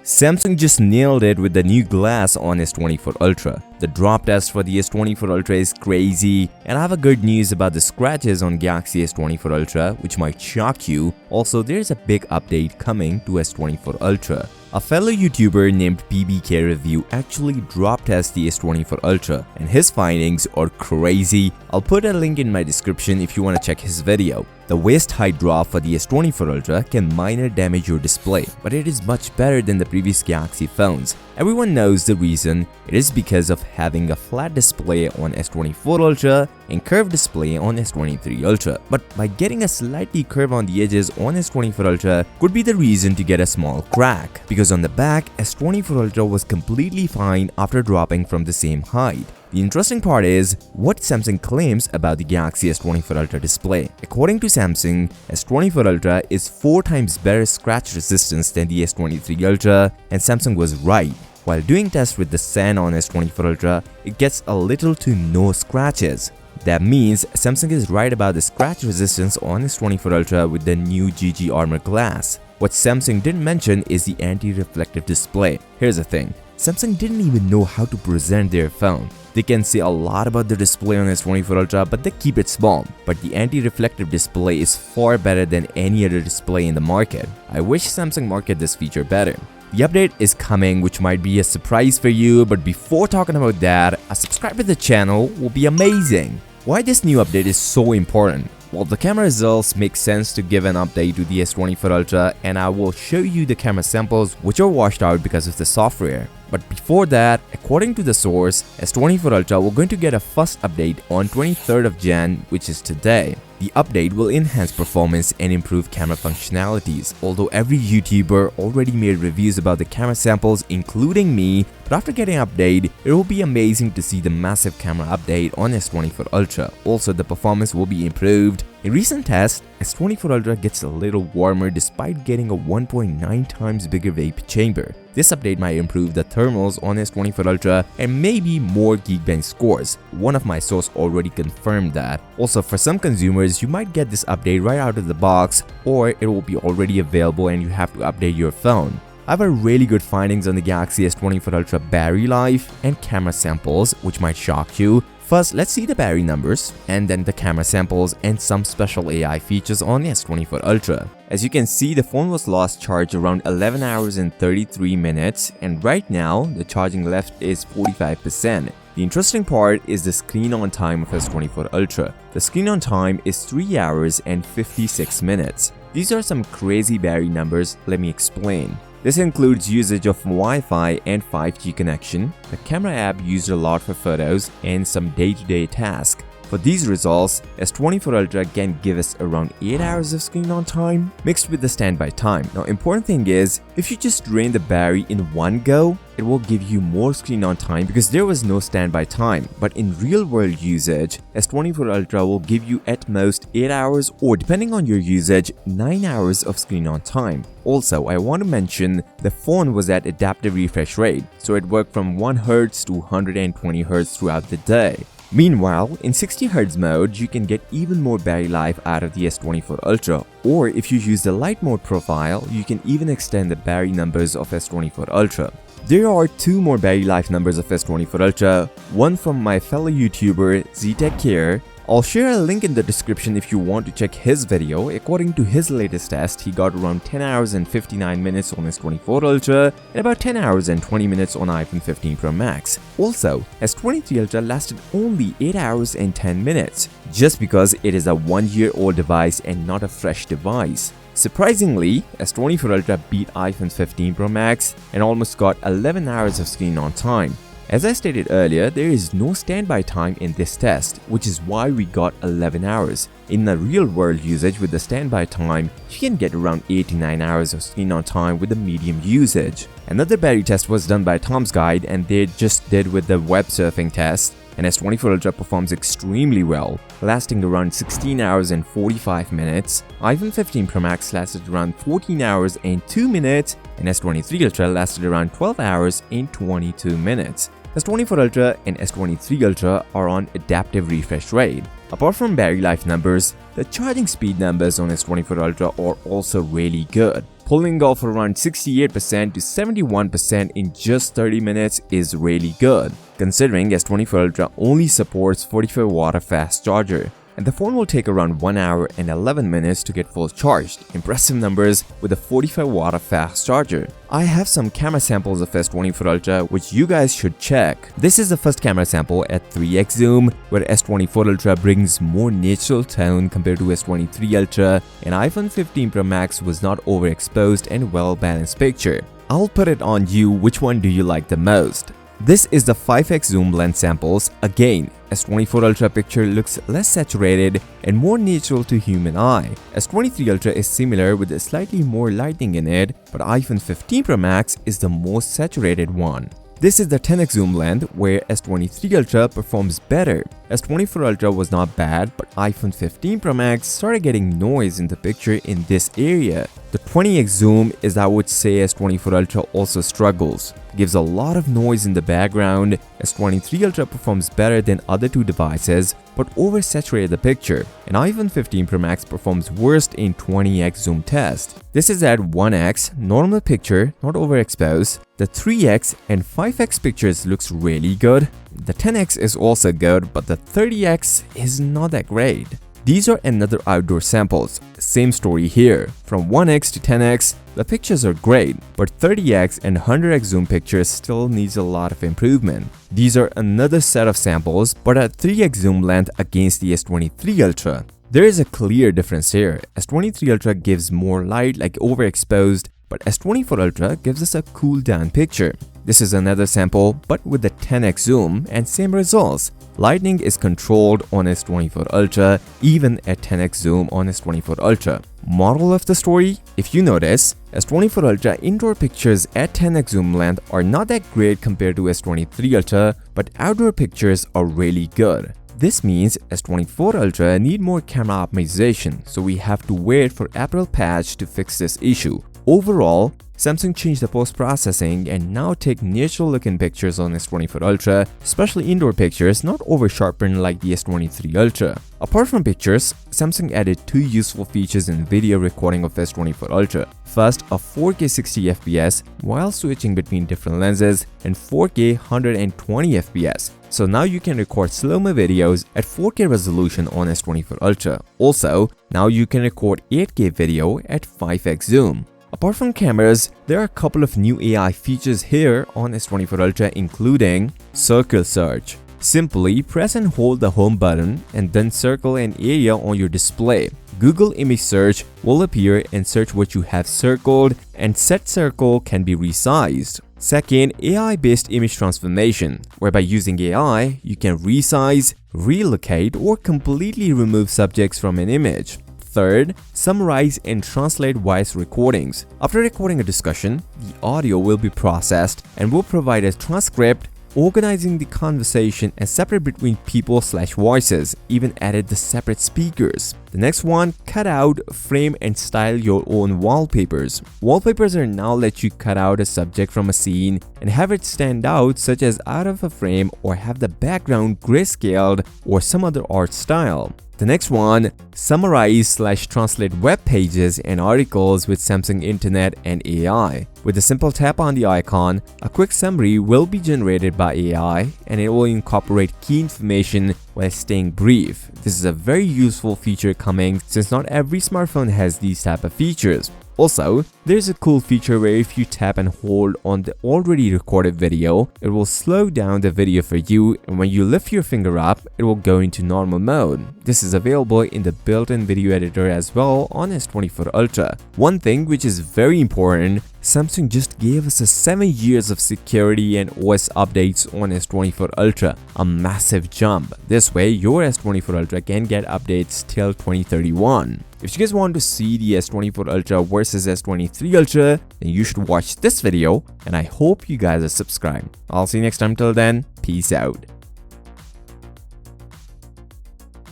Samsung just nailed it with the new glass on S24 Ultra. The drop test for the S24 Ultra is crazy, and I have a good news about the scratches on Galaxy S24 Ultra, which might shock you. Also, there's a big update coming to S24 Ultra. A fellow YouTuber named PBK Review actually drop tested the S24 Ultra, and his findings are crazy. I'll put a link in my description if you want to check his video. The waist height drop for the S24 Ultra can minor damage your display, but it is much better than the previous Galaxy phones. Everyone knows the reason. It is because of having a flat display on S24 Ultra and curved display on S23 Ultra. But by getting a slightly curve on the edges on S24 Ultra could be the reason to get a small crack, because on the back, S24 Ultra was completely fine after dropping from the same height. The interesting part is what Samsung claims about the Galaxy S24 Ultra display. According to Samsung, S24 Ultra is 4 times better scratch resistance than the S23 Ultra, and Samsung was right. While doing tests with the sand on S24 Ultra, it gets a little to no scratches. That means Samsung is right about the scratch resistance on S24 Ultra with the new GG Armor glass. What Samsung didn't mention is the anti-reflective display. Here's the thing. Samsung didn't even know how to present their phone. They can say a lot about the display on S24 Ultra, but they keep it small. But the anti-reflective display is far better than any other display in the market. I wish Samsung marketed this feature better. The update is coming, which might be a surprise for you, but before talking about that, a subscribe to the channel will be amazing. Why this new update is so important? Well, the camera results make sense to give an update to the S24 Ultra, and I will show you the camera samples which are washed out because of the software. But before that, according to the source, S24 Ultra we're going to get a first update on 23rd of Jan, which is today. The update will enhance performance and improve camera functionalities. Although every YouTuber already made reviews about the camera samples, including me, but after getting an update, it will be amazing to see the massive camera update on S24 Ultra. Also, the performance will be improved. In recent tests, S24 Ultra gets a little warmer despite getting a 1.9 times bigger vape chamber. This update might improve the thermals on S24 Ultra and maybe more Geekbench scores. One of my sources already confirmed that. Also, for some consumers, you might get this update right out of the box, or it will be already available and you have to update your phone. I have a really good findings on the Galaxy S24 Ultra battery life and camera samples, which might shock you. First, let's see the battery numbers, and then the camera samples and some special AI features on the S24 Ultra. As you can see, the phone was lost charge around 11 hours and 33 minutes, and right now, the charging left is 45%. The interesting part is the screen on time of S24 Ultra. The screen on time is 3 hours and 56 minutes. These are some crazy battery numbers, let me explain. This includes usage of Wi-Fi and 5G connection, the camera app used a lot for photos, and some day-to-day tasks. For these results, S24 Ultra can give us around 8 hours of screen on time mixed with the standby time. Now, important thing is, if you just drain the battery in one go, it will give you more screen on time because there was no standby time. But in real-world usage, S24 Ultra will give you at most 8 hours, or depending on your usage, 9 hours of screen on time. Also, I want to mention the phone was at adaptive refresh rate, so it worked from 1Hz to 120Hz throughout the day. Meanwhile, in 60Hz mode, you can get even more battery life out of the S24 Ultra, or if you use the light mode profile, you can even extend the battery numbers of S24 Ultra. There are 2 more battery life numbers of S24 Ultra, one from my fellow YouTuber ZTechCare. I'll share a link in the description if you want to check his video. According to his latest test, he got around 10 hours and 59 minutes on S24 Ultra and about 10 hours and 20 minutes on iPhone 15 Pro Max. Also, S23 Ultra lasted only 8 hours and 10 minutes, just because it is a 1-year-old device and not a fresh device. Surprisingly, S24 Ultra beat iPhone 15 Pro Max and almost got 11 hours of screen on time. As I stated earlier, there is no standby time in this test, which is why we got 11 hours. In the real world usage with the standby time, you can get around 8 to 9 hours of screen on time with the medium usage. Another battery test was done by Tom's Guide, and they just did with the web surfing test. And S24 Ultra performs extremely well, lasting around 16 hours and 45 minutes. iPhone 15 Pro Max lasted around 14 hours and 2 minutes, and S23 Ultra lasted around 12 hours and 22 minutes. S24 Ultra and S23 Ultra are on adaptive refresh rate. Apart from battery life numbers, the charging speed numbers on S24 Ultra are also really good. Pulling off around 68% to 71% in just 30 minutes is really good, considering S24 Ultra only supports 45-watt fast charger, and the phone will take around 1 hour and 11 minutes to get full charged. Impressive numbers with a 45-watt fast charger. I have some camera samples of S24 Ultra which you guys should check. This is the first camera sample at 3x zoom, where S24 Ultra brings more natural tone compared to S23 Ultra, and iPhone 15 Pro Max was not overexposed and well-balanced picture. I'll put it on you, which one do you like the most? This is the 5x zoom lens samples. Again, S24 Ultra picture looks less saturated and more natural to human eye. S23 Ultra is similar with slightly more lighting in it, but iPhone 15 Pro Max is the most saturated one. This is the 10x zoom length, where S23 Ultra performs better. S24 Ultra was not bad, but iPhone 15 Pro Max started getting noise in the picture in this area. The 20x zoom is, I would say, S24 Ultra also struggles. Gives a lot of noise in the background. S23 Ultra performs better than other two devices, but oversaturated the picture. And iPhone 15 Pro Max performs worst in 20x zoom test. This is at 1x, normal picture, not overexposed. The 3x and 5x pictures looks really good. The 10x is also good, but the 30x is not that great. These are another outdoor samples. Same story here. From 1x to 10x, the pictures are great, but 30x and 100x zoom pictures still needs a lot of improvement. These are another set of samples, but at 3x zoom length against the S23 Ultra. There is a clear difference here. S23 Ultra gives more light, like overexposed, but S24 Ultra gives us a cool down picture. This is another sample, but with the 10x zoom and same results. Lighting is controlled on S24 Ultra, even at 10x zoom on S24 Ultra. Moral of the story: if you notice, S24 Ultra indoor pictures at 10x zoom length are not that great compared to S23 Ultra, but outdoor pictures are really good. This means S24 Ultra need more camera optimization, so we have to wait for April patch to fix this issue. Overall, Samsung changed the post-processing and now take natural looking pictures on S24 Ultra, especially indoor pictures, not over-sharpened like the S23 Ultra. Apart from pictures, Samsung added two useful features in video recording of S24 Ultra. First, a 4K 60fps while switching between different lenses, and 4K 120fps. So now you can record slow-mo videos at 4K resolution on S24 Ultra. Also, now you can record 8K video at 5x zoom. Apart from cameras, there are a couple of new AI features here on S24 Ultra, including circle search. Simply press and hold the home button and then circle an area on your display. Google image search will appear and search what you have circled, and set circle can be resized. Second, AI-based image transformation, whereby using AI, you can resize, relocate, or completely remove subjects from an image. Third, summarize and translate voice recordings. After recording a discussion, the audio will be processed and will provide a transcript, organizing the conversation and separate between people/voices, even added the separate speakers. The next one, cut out, frame and style your own wallpapers. Wallpapers are now let you cut out a subject from a scene and have it stand out, such as out of a frame, or have the background grayscaled or some other art style. The next one, summarize/translate web pages and articles with Samsung Internet and AI. With a simple tap on the icon, a quick summary will be generated by AI, and it will incorporate key information while staying brief. This is a very useful feature coming, since not every smartphone has these type of features. Also, there's a cool feature where if you tap and hold on the already recorded video, it will slow down the video for you, and when you lift your finger up, it will go into normal mode. This is available in the built-in video editor as well on S24 Ultra. One thing which is very important, Samsung just gave us 7 years of security and OS updates on S24 Ultra, a massive jump. This way, your S24 Ultra can get updates till 2031. If you guys want to see the S24 Ultra versus S23 Ultra, then you should watch this video, and I hope you guys are subscribed. I'll see you next time. Till then, peace out.